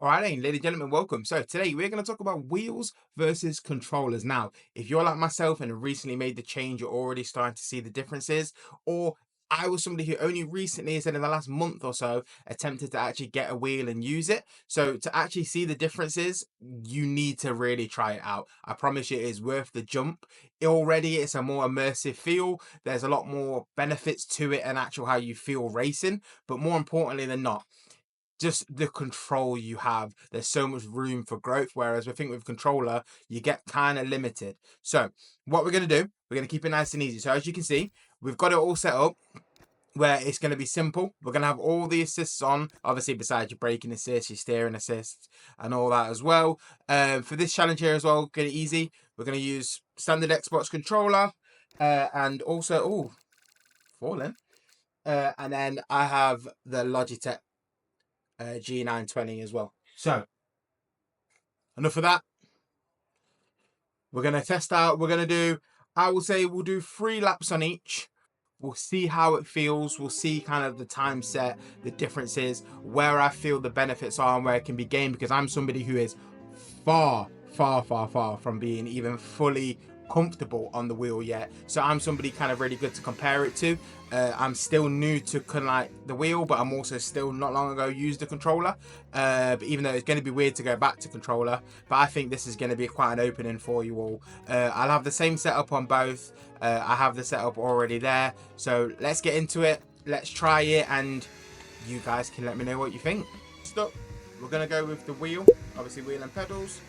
All right, then, ladies and gentlemen, welcome. So today we're going to talk about wheels versus controllers. Now, if you're like myself and recently made the change, you're already starting to see the differences, or I was somebody who only recently, said in the last month or so, attempted to actually get a wheel and use it. So to actually see the differences, you need to really try it out. I promise you, it is worth the jump. Already, it's a more immersive feel. There's a lot more benefits to it and actual how you feel racing. But more importantly than not, just the control you have. There's so much room for growth. Whereas I think with controller, you get kind of limited. So what we're going to do, we're going to keep it nice and easy. So as you can see, we've got it all set up where it's going to be simple. We're going to have all the assists on, obviously, besides your braking assist, your steering assist, and all that as well. For this challenge here as well, get it easy. We're going to use standard Xbox controller and also, oh, falling. And then I have the Logitech G920 as well. So enough of that. We're going to test out. We're going to do, I will say we'll do 3 laps on each. We'll see how it feels. We'll see kind of the time set, the differences, where I feel the benefits are and where it can be gained, because I'm somebody who is far, far, far, far from being even fully comfortable on the wheel yet. So I'm somebody kind of really good to compare it to. I'm still new to kind of like the wheel, but I'm also still not long ago used the controller. But even though it's going to be weird to go back to controller, but I think this is going to be quite an opening for you all. I'll have the same setup on both. I have the setup already there. So let's get into it. Let's try it, and you guys can let me know what you think. Stop. We're gonna go with the wheel, obviously wheel and pedals.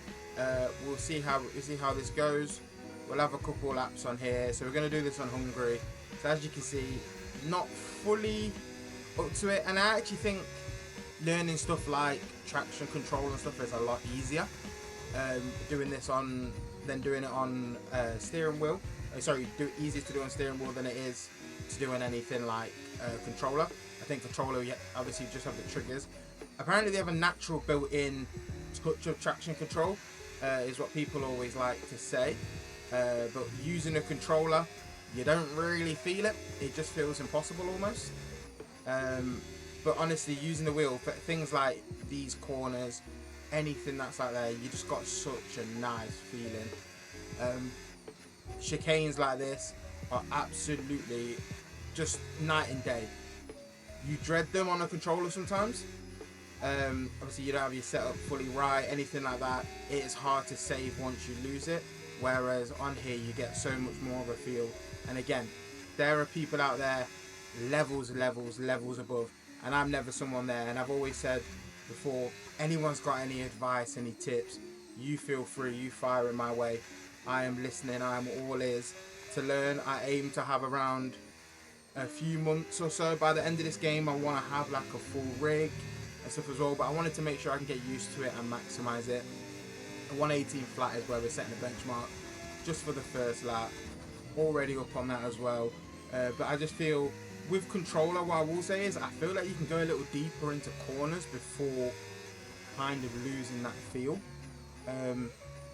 We'll see how this goes. We'll have a couple laps on here, so we're gonna do this on Hungary. So as you can see, not fully up to it, and I actually think learning stuff like traction control and stuff is a lot easier. Doing this on than doing it on steering wheel. Easier to do on steering wheel than it is to do on anything like controller. I think controller, obviously, you just have the triggers. Apparently, they have a natural built-in touch of traction control, is what people always like to say. But using a controller, you don't really feel it. It just feels impossible almost. But honestly, using the wheel for things like these corners, anything that's like there, you just got such a nice feeling. Chicanes like this are absolutely just night and day. You dread them on a controller sometimes. Obviously, you don't have your setup fully right, anything like that. It is hard to save once you lose it. Whereas on here, you get so much more of a feel. And again, there are people out there levels above, and I'm never someone there. And I've always said before, anyone's got any advice, any tips, you feel free, you fire it my way. I am listening, I am all ears to learn. I aim to have around a few months or so. By the end of this game, I want to have like a full rig and stuff as well, but I wanted to make sure I can get used to it and maximize it. A 118 flat is where we're setting the benchmark just for the first lap. Already up on that as well. But I just feel with controller, what I will say is I feel like you can go a little deeper into corners before kind of losing that feel.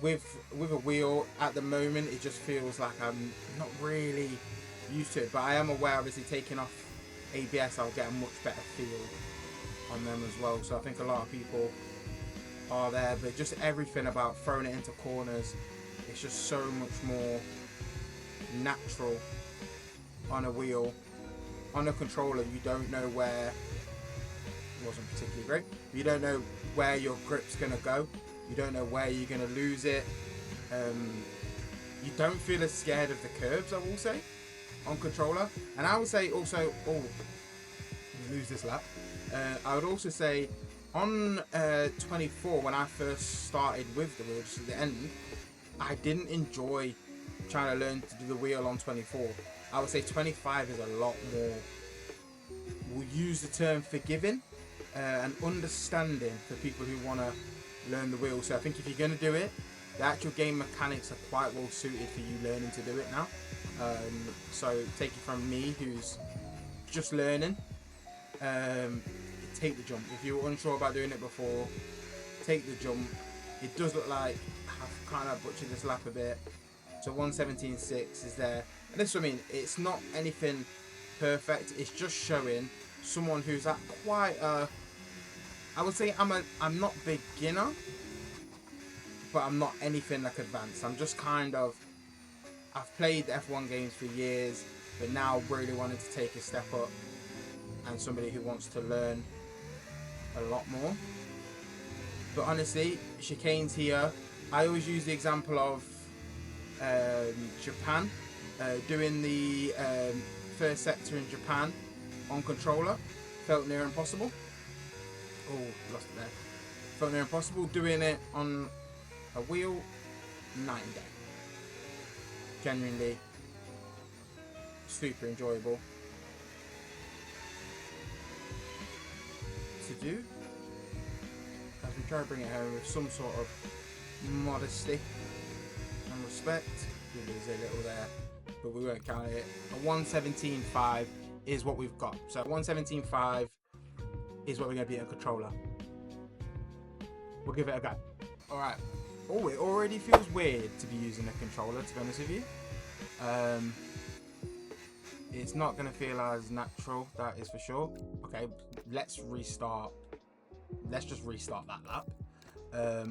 With a wheel at the moment, it just feels like I'm not really used to it, but I am aware, obviously, taking off ABS, I'll get a much better feel on them as well. So I think a lot of people are there, but just everything about throwing it into corners, it's just so much more natural on a wheel. On a controller, you don't know where, it wasn't particularly great, you don't know where your grip's gonna go. You don't know where you're going to lose it. You don't feel as scared of the curbs, I will say, on controller. And I would say also, lose this lap. I would also say on 24, when I first started with the wheel, just at the end, I didn't enjoy trying to learn to do the wheel on 24. I would say 25 is a lot more, we'll use the term forgiving and understanding for people who want to learn the wheel. So I think if you're going to do it, the actual game mechanics are quite well suited for you learning to do it now. So take it from me, who's just learning, take the jump. If you were unsure about doing it before, take the jump. It does look like I've kind of butchered this lap a bit. So 117.6 is there. And this, I mean, it's not anything perfect. It's just showing someone who's at quite a I would say I'm not beginner, but I'm not anything like advanced. I'm just kind of, I've played F1 games for years, but now really wanted to take a step up, and somebody who wants to learn a lot more. But honestly, chicanes here, I always use the example of Japan, doing the first sector in Japan on controller felt near impossible. Oh, lost it there. Felt near impossible. Doing it on a wheel, night and day. Genuinely super enjoyable to do. As we try to bring it home with some sort of modesty and respect. There's a little there, but we won't count it. A 117.5 is what we've got. So 117.5 is what we're going to be in a controller. We'll give it a go. Alright. Oh, it already feels weird to be using a controller, to be honest with you. It's not going to feel as natural, that is for sure. Okay, let's restart. Let's just restart that lap.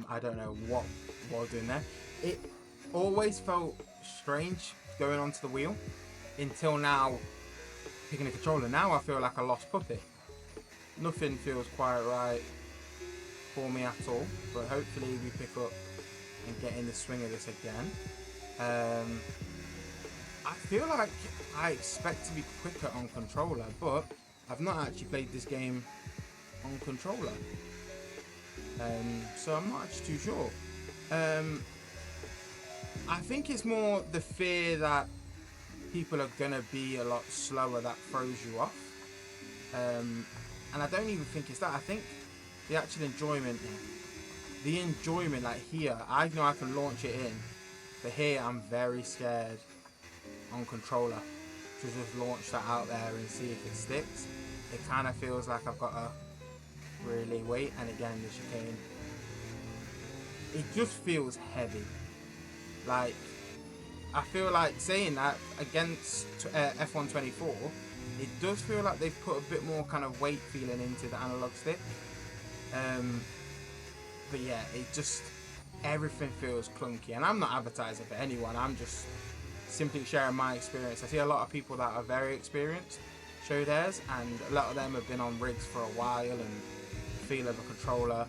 I don't know what I was doing there. It always felt strange going onto the wheel until now picking a controller. Now I feel like a lost puppy. Nothing feels quite right for me at all, but hopefully we pick up and get in the swing of this again. I feel like I expect to be quicker on controller, but I've not actually played this game on controller, so I'm not actually too sure. I think it's more the fear that people are gonna be a lot slower that throws you off, and I don't even think it's that. I think the actual enjoyment, like here, I know I can launch it in, but here I'm very scared on controller to just launch that out there and see if it sticks. It kind of feels like I've got to really wait, and again the chicane, it just feels heavy. Like, I feel like saying that against F124, it does feel like they've put a bit more kind of weight feeling into the analog stick. But yeah, it just, everything feels clunky, and I'm not advertising for anyone, I'm just simply sharing my experience. I see a lot of people that are very experienced show theirs, and a lot of them have been on rigs for a while and feel of a controller.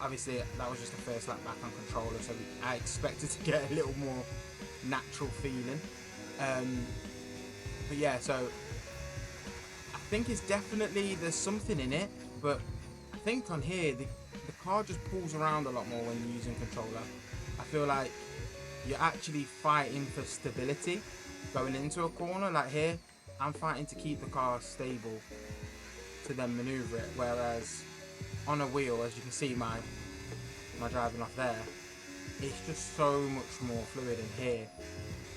Obviously that was just the first lap back on controller, so I expected to get a little more natural feeling. But yeah, so I think it's definitely, there's something in it, but I think on here the car just pulls around a lot more when you're using controller. I feel like you're actually fighting for stability going into a corner. Like here, I'm fighting to keep the car stable to then maneuver it, whereas on a wheel, as you can see my driving off there, it's just so much more fluid in here.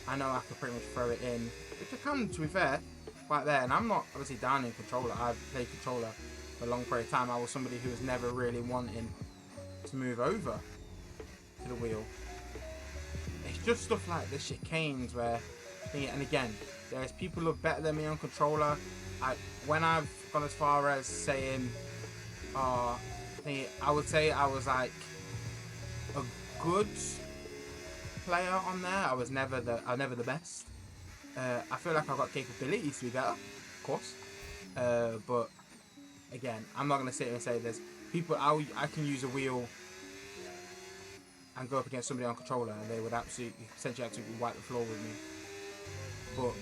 I know I can pretty much throw it in, which I can, to be fair, quite there. And I'm not obviously down in controller. I've played controller for a long period of time. I was somebody who was never really wanting to move over to the wheel. It's just stuff like the chicanes where, and again, there's people who are better than me on controller. When I've gone as far as saying, I would say I was like a good player on there. I was never the best. I feel like I've got capabilities to be better, of course. But again, I'm not gonna sit here and say there's people I can use a wheel and go up against somebody on controller and they would essentially absolutely wipe the floor with me. But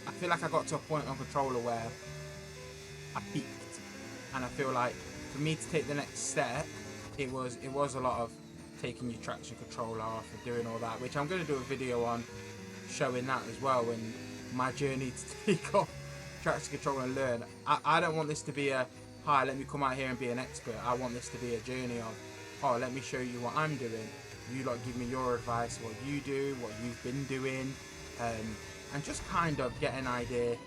I feel like I got to a point on controller where I peaked, and I feel like for me to take the next step, it was a lot of taking your traction controller off and doing all that, which I'm going to do a video on showing that as well, and my journey to take off traction controller and learn. I don't want this to be a, hi, let me come out here and be an expert. I want this to be a journey of, oh, let me show you what I'm doing. You lot give me your advice, what you do, what you've been doing, and just kind of get an idea.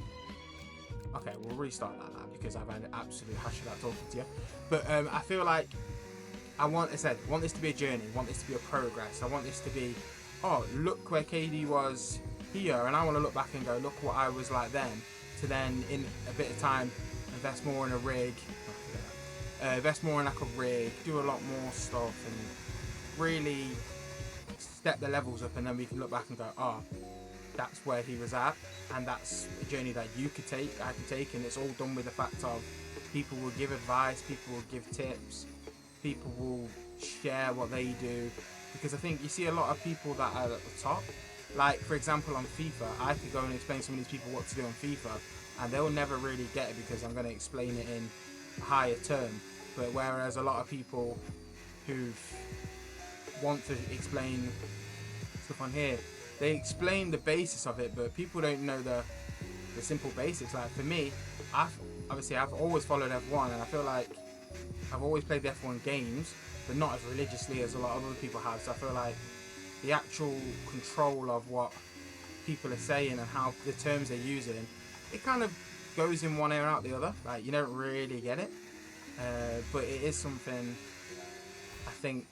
Okay, we'll restart that now because I've had an absolute hash of that talking to you. But I feel like I want this to be a journey. I want this to be a progress. I want this to be, oh, look where KD was here, and I want to look back and go, look what I was like then. To then, in a bit of time, invest more in a rig. invest more in like a rig, do a lot more stuff, and really step the levels up, and then we can look back and go, oh, that's where he was at, and that's a journey that you could take, I could take, and it's all done with the fact of people will give advice, people will give tips, people will share what they do, because I think you see a lot of people that are at the top, like for example on FIFA, I could go and explain to some of these people what to do on FIFA, and they'll never really get it because I'm going to explain it in a higher term, but whereas a lot of people who want to explain stuff on here, they explain the basis of it, but people don't know the simple basics. Like for me, I've always followed F1, and I feel like I've always played the F1 games, but not as religiously as a lot of other people have. So I feel like the actual control of what people are saying and how the terms they're using, it kind of goes in one ear and out the other. Like you don't really get it, but it is something I think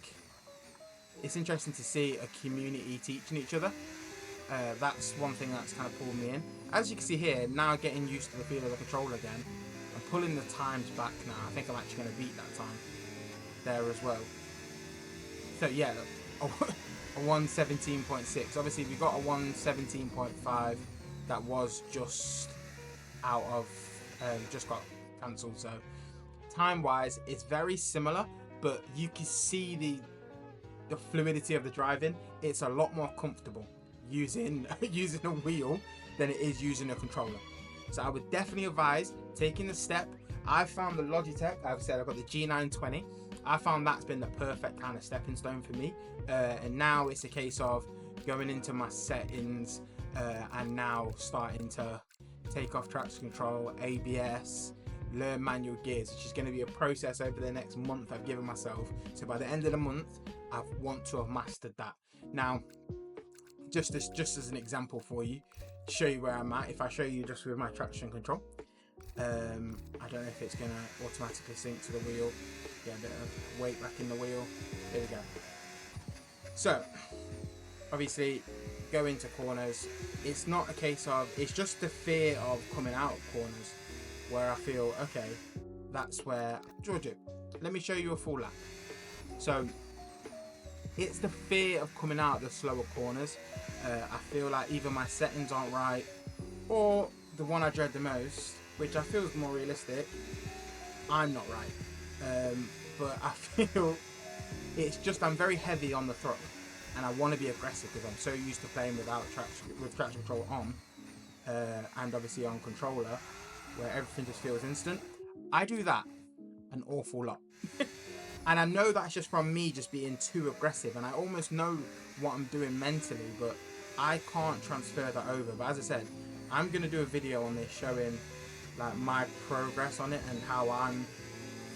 it's interesting to see a community teaching each other. That's one thing that's kind of pulled me in. As you can see here, now getting used to the feel of the controller again, I'm pulling the times back now. I think I'm actually going to beat that time there as well. So yeah, a 117.6. Obviously, we got a 117.5 that was just out of, just got cancelled. So time-wise, it's very similar, but you can see the fluidity of the driving. It's a lot more comfortable using using a wheel than it is using a controller. So I would definitely advise taking the step. I found the Logitech, I've said I've got the G920. I found that's been the perfect kind of stepping stone for me, and now it's a case of going into my settings and now starting to take off traction control, ABS, learn manual gears, which is going to be a process over the next month I've given myself. So by the end of the month I want to have mastered that. Now just as an example for you, to show you where I'm at, if I show you just with my traction control, I don't know if it's going to automatically sync to the wheel. Get a bit of weight back in the wheel. There we go. So obviously go into corners. It's not a case of, it's just the fear of coming out of corners where I feel, okay, that's where, Georgia, let me show you a full lap. So it's the fear of coming out of the slower corners. I feel like either my settings aren't right, or the one I dread the most, which I feel is more realistic, I'm not right. But I feel it's just I'm very heavy on the throttle, and I want to be aggressive because I'm so used to playing with traction control on, and obviously on controller, where everything just feels instant. I do that an awful lot. And I know that's just from me just being too aggressive, and I almost know what I'm doing mentally, but I can't transfer that over. But as I said, I'm going to do a video on this showing like my progress on it and how I'm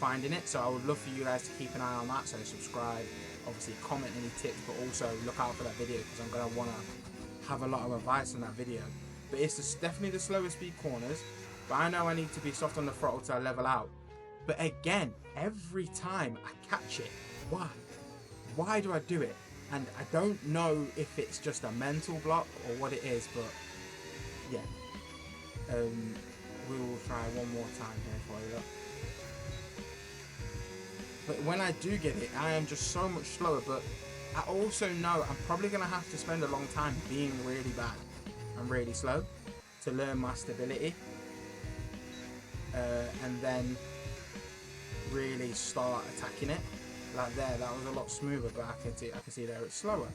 finding it. So I would love for you guys to keep an eye on that. So subscribe, obviously comment any tips, but also look out for that video because I'm going to want to have a lot of advice on that video. But it's definitely the slower speed corners, but I know I need to be soft on the throttle to level out. But again, every time I catch it, why do I do it? And I don't know if it's just a mental block or what it is, but yeah, we will try one more time here for you. But when I do get it, I am just so much slower. But I also know I'm probably going to have to spend a long time being really bad and really slow to learn my stability, and then really start attacking it. Like there, that was a lot smoother, but I can see there it's slower.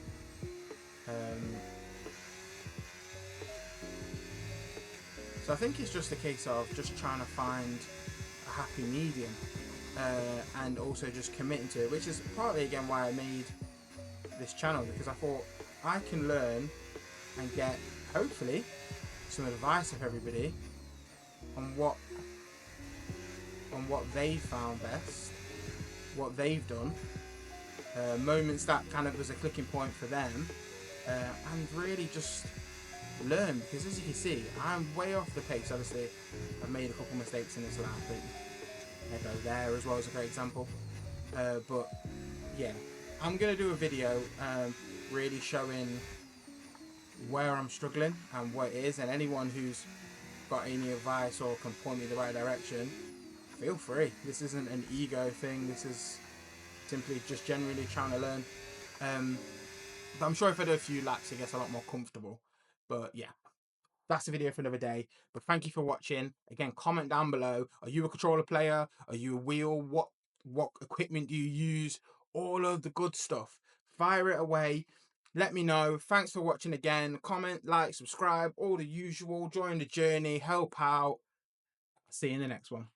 So I think it's just a case of just trying to find a happy medium, and also just committing to it, which is partly again why I made this channel, because I thought I can learn and get hopefully some advice of everybody on what they found best, what they've done, moments that kind of was a clicking point for them, and really just learn, because as you can see, I'm way off the pace. Obviously, I've made a couple mistakes in this lap, but there as well as a great example. But yeah, I'm going to do a video really showing where I'm struggling and what it is, and anyone who's got any advice or can point me in the right direction, feel free. This isn't an ego thing. This is simply just generally trying to learn. But I'm sure if I do a few laps, it gets a lot more comfortable. But yeah, that's the video for another day. But thank you for watching. Again, comment down below. Are you a controller player? Are you a wheel? What equipment do you use? All of the good stuff. Fire it away. Let me know. Thanks for watching again. Comment, like, subscribe, all the usual. Join the journey, help out. See you in the next one.